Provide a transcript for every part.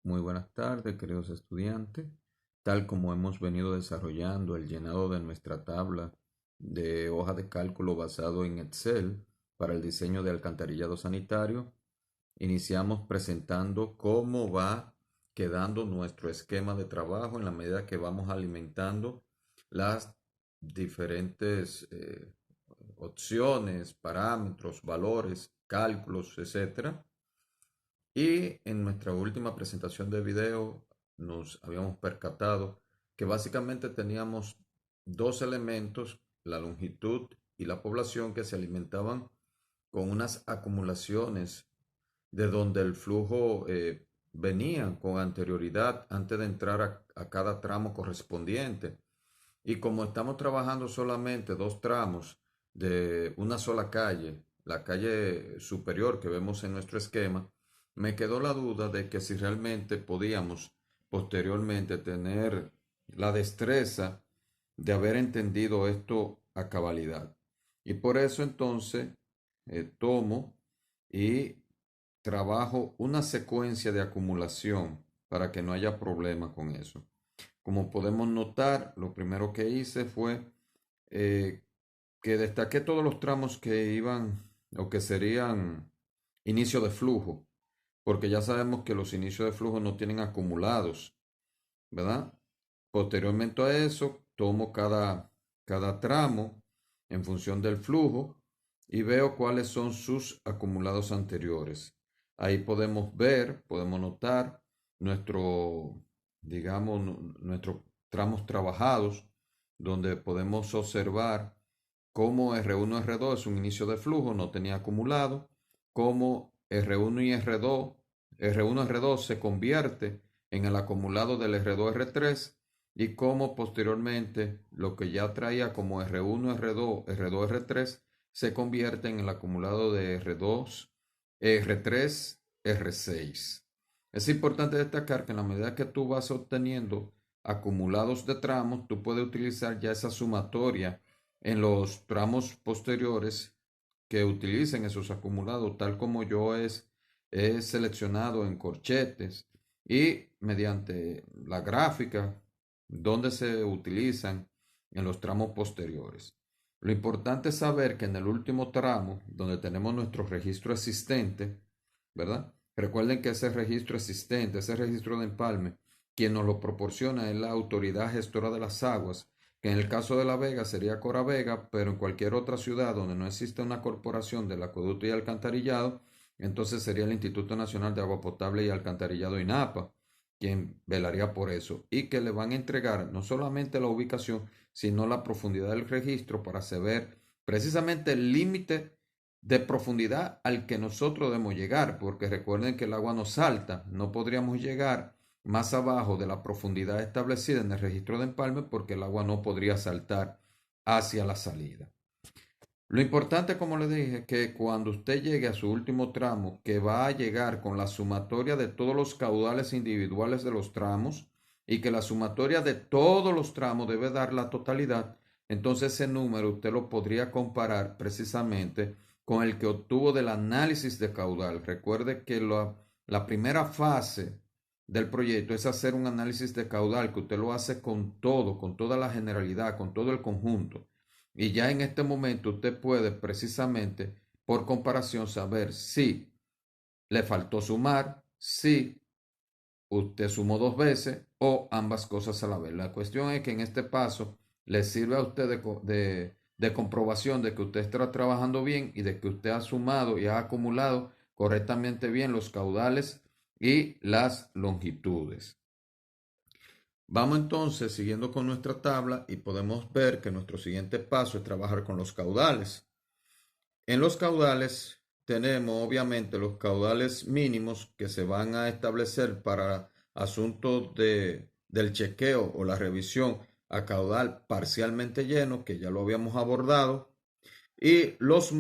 Muy buenas tardes, queridos estudiantes. Tal como hemos venido desarrollando el llenado de nuestra tabla de hoja de cálculo basado en Excel para el diseño de alcantarillado sanitario, iniciamos presentando cómo va quedando nuestro esquema de trabajo en la medida que vamos alimentando las diferentes opciones, parámetros, valores, cálculos, etcétera. Y en nuestra última presentación de video nos habíamos percatado que básicamente teníamos dos elementos, la longitud y la población, que se alimentaban con unas acumulaciones de donde el flujo venía con anterioridad antes de entrar a cada tramo correspondiente. Y como estamos trabajando solamente dos tramos de una sola calle, la calle superior que vemos en nuestro esquema, me quedó la duda de que si realmente podíamos posteriormente tener la destreza de haber entendido esto a cabalidad. Y por eso entonces tomo y trabajo una secuencia de acumulación para que no haya problema con eso. Como podemos notar, lo primero que hice fue eh, que destaqué todos los tramos que iban o que serían inicio de flujo, porque ya sabemos que los inicios de flujo no tienen acumulados, ¿verdad? Posteriormente a eso, tomo cada tramo en función del flujo y veo cuáles son sus acumulados anteriores. Ahí podemos ver, podemos notar nuestro, digamos, nuestros tramos trabajados, donde podemos observar cómo R1 R2 es un inicio de flujo, no tenía acumulado, cómo R1 y R2, R1 R2 se convierte en el acumulado del R2 R3 y cómo posteriormente lo que ya traía como R1 R2 R2 R3 se convierte en el acumulado de R2 R3 R6. Es importante destacar que en la medida que tú vas obteniendo acumulados de tramos, tú puedes utilizar ya esa sumatoria en los tramos posteriores que utilicen esos acumulados, tal como yo he seleccionado en corchetes y mediante la gráfica donde se utilizan en los tramos posteriores. Lo importante es saber que en el último tramo, donde tenemos nuestro registro existente, ¿verdad? Recuerden que ese registro existente, ese registro de empalme, quien nos lo proporciona es la autoridad gestora de las aguas, que en el caso de La Vega sería Cora Vega, pero en cualquier otra ciudad donde no existe una corporación del acueducto y alcantarillado, entonces sería el Instituto Nacional de Agua Potable y Alcantarillado INAPA, quien velaría por eso, y que le van a entregar no solamente la ubicación, sino la profundidad del registro para saber precisamente el límite de profundidad al que nosotros debemos llegar, porque recuerden que el agua no salta, no podríamos llegar más abajo de la profundidad establecida en el registro de empalme porque el agua no podría saltar hacia la salida. Lo importante, como le dije, es que cuando usted llegue a su último tramo, que va a llegar con la sumatoria de todos los caudales individuales de los tramos y que la sumatoria de todos los tramos debe dar la totalidad, entonces ese número usted lo podría comparar precisamente con el que obtuvo del análisis de caudal. Recuerde que la primera fase del proyecto es hacer un análisis de caudal, que usted lo hace con todo, con toda la generalidad, con todo el conjunto. Y ya en este momento usted puede precisamente, por comparación, saber si le faltó sumar, si usted sumó dos veces o ambas cosas a la vez. La cuestión es que en este paso le sirve a usted de comprobación de que usted está trabajando bien y de que usted ha sumado y ha acumulado correctamente bien los caudales y las longitudes. Vamos entonces siguiendo con nuestra tabla y podemos ver que nuestro siguiente paso es trabajar con los caudales. En los caudales tenemos obviamente los caudales mínimos que se van a establecer para asuntos del chequeo o la revisión a caudal parcialmente lleno, que ya lo habíamos abordado, y los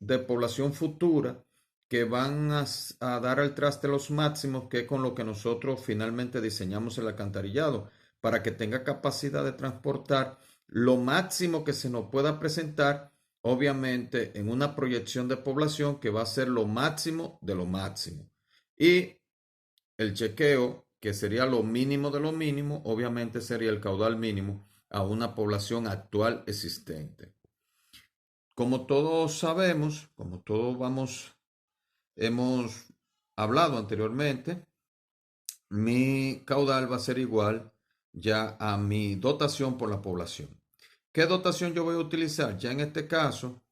de población futura que van a dar al traste los máximos, que es con lo que nosotros finalmente diseñamos el alcantarillado, para que tenga capacidad de transportar lo máximo que se nos pueda presentar, obviamente en una proyección de población que va a ser lo máximo de lo máximo. Y el chequeo, que sería lo mínimo de lo mínimo, obviamente sería el caudal mínimo a una población actual existente. Como todos sabemos, como todos hemos hablado anteriormente, mi caudal va a ser igual ya a mi dotación por la población. ¿Qué dotación yo voy a utilizar? Ya en este caso,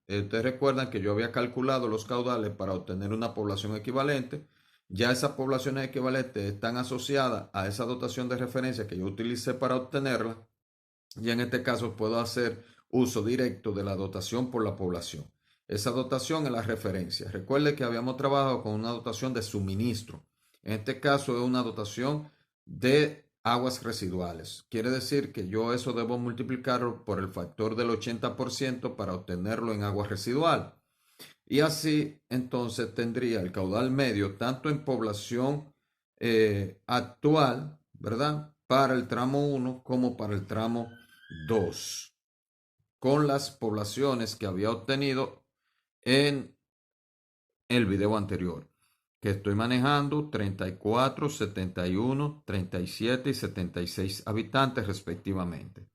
ustedes recuerdan que yo había calculado los caudales para obtener una población equivalente. Ya esas poblaciones equivalentes están asociadas a esa dotación de referencia que yo utilicé para obtenerla. Y en este caso puedo hacer uso directo de la dotación por la población. Esa dotación es la referencia. Recuerde que habíamos trabajado con una dotación de suministro. En este caso es una dotación de aguas residuales. Quiere decir que yo eso debo multiplicarlo por el factor del 80% para obtenerlo en agua residual. Y así entonces tendría el caudal medio tanto en población actual, ¿verdad? Para el tramo 1 como para el tramo 2, con las poblaciones que había obtenido en el video anterior, que estoy manejando 34, 71, 37 y 76 habitantes respectivamente.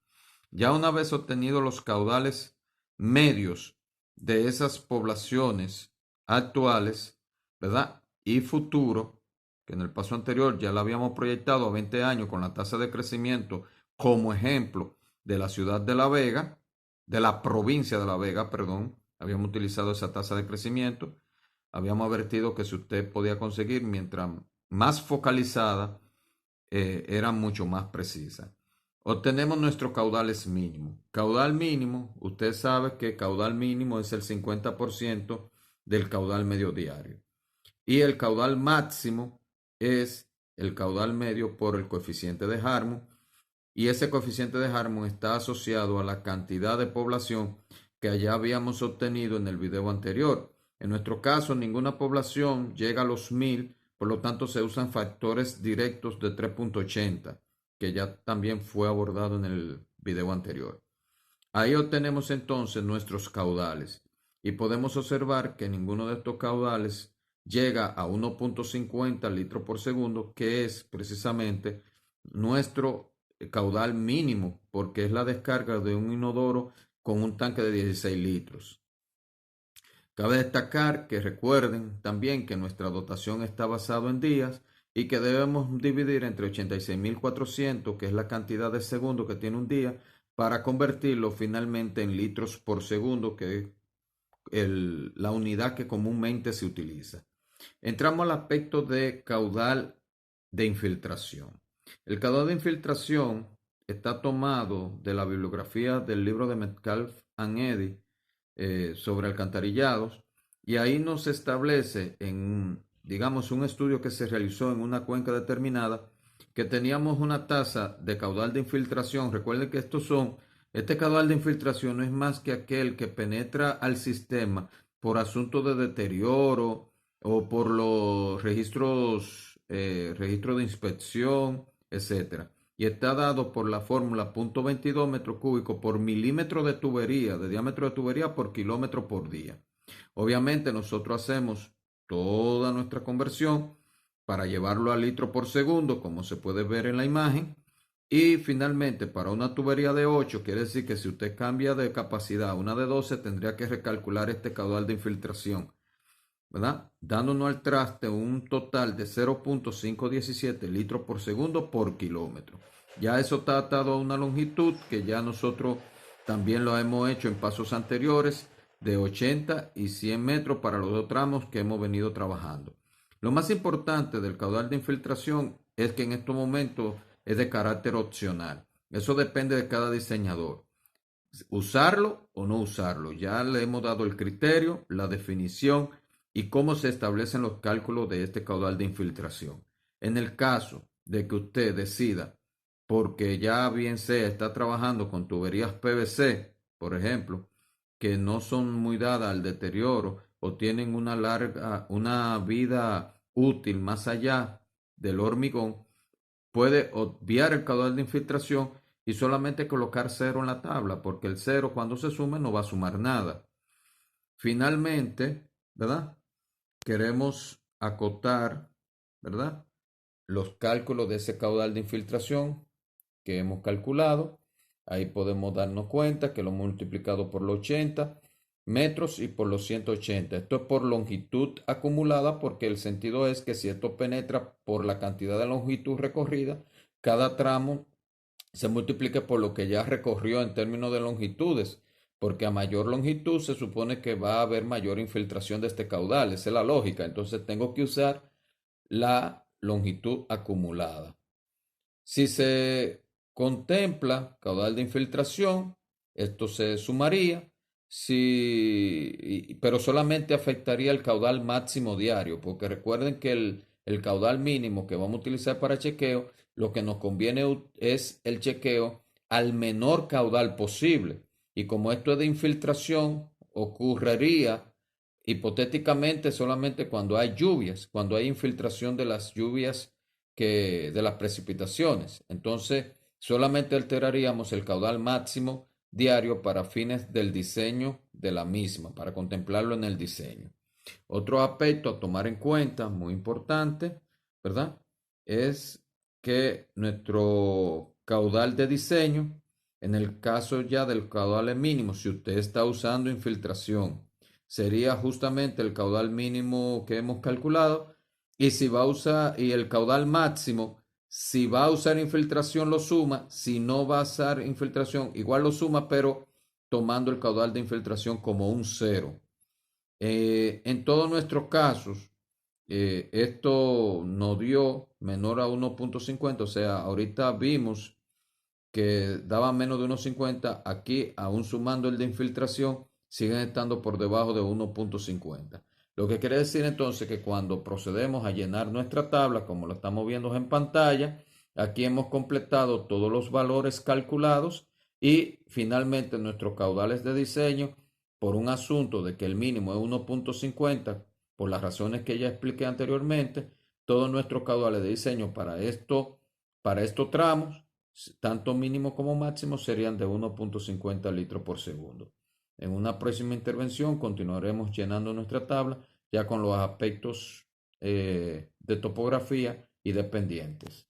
Ya una vez obtenidos los caudales medios de esas poblaciones actuales, ¿verdad? Y futuro, que en el paso anterior ya la habíamos proyectado a 20 años con la tasa de crecimiento como ejemplo de la ciudad de La Vega, de la provincia de La Vega, perdón, habíamos utilizado esa tasa de crecimiento, habíamos advertido que si usted podía conseguir, mientras más focalizada, era mucho más precisa. Obtenemos nuestros caudales mínimos. Caudal mínimo, usted sabe que caudal mínimo es el 50% del caudal medio diario. Y el caudal máximo es el caudal medio por el coeficiente de Harmon. Y ese coeficiente de Harmon está asociado a la cantidad de población que ya habíamos obtenido en el video anterior. En nuestro caso, ninguna población llega a los 1000, por lo tanto se usan factores directos de 3.80, que ya también fue abordado en el video anterior. Ahí obtenemos entonces nuestros caudales y podemos observar que ninguno de estos caudales llega a 1.50 litros por segundo, que es precisamente nuestro caudal mínimo, porque es la descarga de un inodoro con un tanque de 16 litros. Cabe destacar que recuerden también que nuestra dotación está basada en días y que debemos dividir entre 86.400, que es la cantidad de segundos que tiene un día, para convertirlo finalmente en litros por segundo, que es la unidad que comúnmente se utiliza. Entramos al aspecto de caudal de infiltración. El caudal de infiltración está tomado de la bibliografía del libro de Metcalf and Eddy sobre alcantarillados, y ahí nos establece en, digamos, un estudio que se realizó en una cuenca determinada, que teníamos una tasa de caudal de infiltración. Recuerden que este caudal de infiltración no es más que aquel que penetra al sistema por asunto de deterioro o por los registros de inspección, etcétera. Y está dado por la fórmula 0.22 metros cúbicos por milímetro de tubería, de diámetro de tubería por kilómetro por día. Obviamente nosotros hacemos toda nuestra conversión para llevarlo a litro por segundo, como se puede ver en la imagen. Y finalmente, para una tubería de 8, quiere decir que si usted cambia de capacidad a una de 12, tendría que recalcular este caudal de infiltración, ¿verdad? Dándonos al traste un total de 0.517 litros por segundo por kilómetro. Ya eso está atado a una longitud que ya nosotros también lo hemos hecho en pasos anteriores, de 80 y 100 metros para los dos tramos que hemos venido trabajando. Lo más importante del caudal de infiltración es que en estos momentos es de carácter opcional. Eso depende de cada diseñador. Usarlo o no usarlo. Ya le hemos dado el criterio, la definición y cómo se establecen los cálculos de este caudal de infiltración. En el caso de que usted decida, porque ya bien sea está trabajando con tuberías PVC, por ejemplo, que no son muy dadas al deterioro o tienen una vida útil más allá del hormigón, puede obviar el caudal de infiltración y solamente colocar cero en la tabla, porque el cero cuando se sume no va a sumar nada. Finalmente, ¿verdad? Queremos acotar, ¿verdad? los cálculos de ese caudal de infiltración que hemos calculado. Ahí podemos darnos cuenta que lo hemos multiplicado por los 80 metros y por los 180. Esto es por longitud acumulada, porque el sentido es que si esto penetra por la cantidad de longitud recorrida, cada tramo se multiplique por lo que ya recorrió en términos de longitudes, porque a mayor longitud se supone que va a haber mayor infiltración de este caudal. Esa es la lógica. Entonces tengo que usar la longitud acumulada. Si se contempla caudal de infiltración, esto se sumaría, pero solamente afectaría el caudal máximo diario, porque recuerden que el caudal mínimo que vamos a utilizar para chequeo, lo que nos conviene es el chequeo al menor caudal posible. Y como esto es de infiltración, ocurriría hipotéticamente solamente cuando hay lluvias, cuando hay infiltración de las lluvias de las precipitaciones. Entonces, solamente alteraríamos el caudal máximo diario para fines del diseño de la misma, para contemplarlo en el diseño. Otro aspecto a tomar en cuenta, muy importante, ¿verdad? Es que nuestro caudal de diseño, en el caso ya del caudal mínimo, si usted está usando infiltración, sería justamente el caudal mínimo que hemos calculado. Y si va a usar, y el caudal máximo, si va a usar infiltración lo suma, si no va a usar infiltración, igual lo suma, pero tomando el caudal de infiltración como un cero. En todos nuestros casos, esto nos dio menor a 1.50, o sea, ahorita vimos que daba menos de 1.50, aquí aún sumando el de infiltración, siguen estando por debajo de 1.50. Lo que quiere decir entonces que cuando procedemos a llenar nuestra tabla, como lo estamos viendo en pantalla, aquí hemos completado todos los valores calculados y finalmente nuestros caudales de diseño, por un asunto de que el mínimo es 1.50, por las razones que ya expliqué anteriormente, todos nuestros caudales de diseño para estos tramos, tanto mínimo como máximo, serían de 1.50 litros por segundo. En una próxima intervención continuaremos llenando nuestra tabla ya con los aspectos de topografía y de pendientes.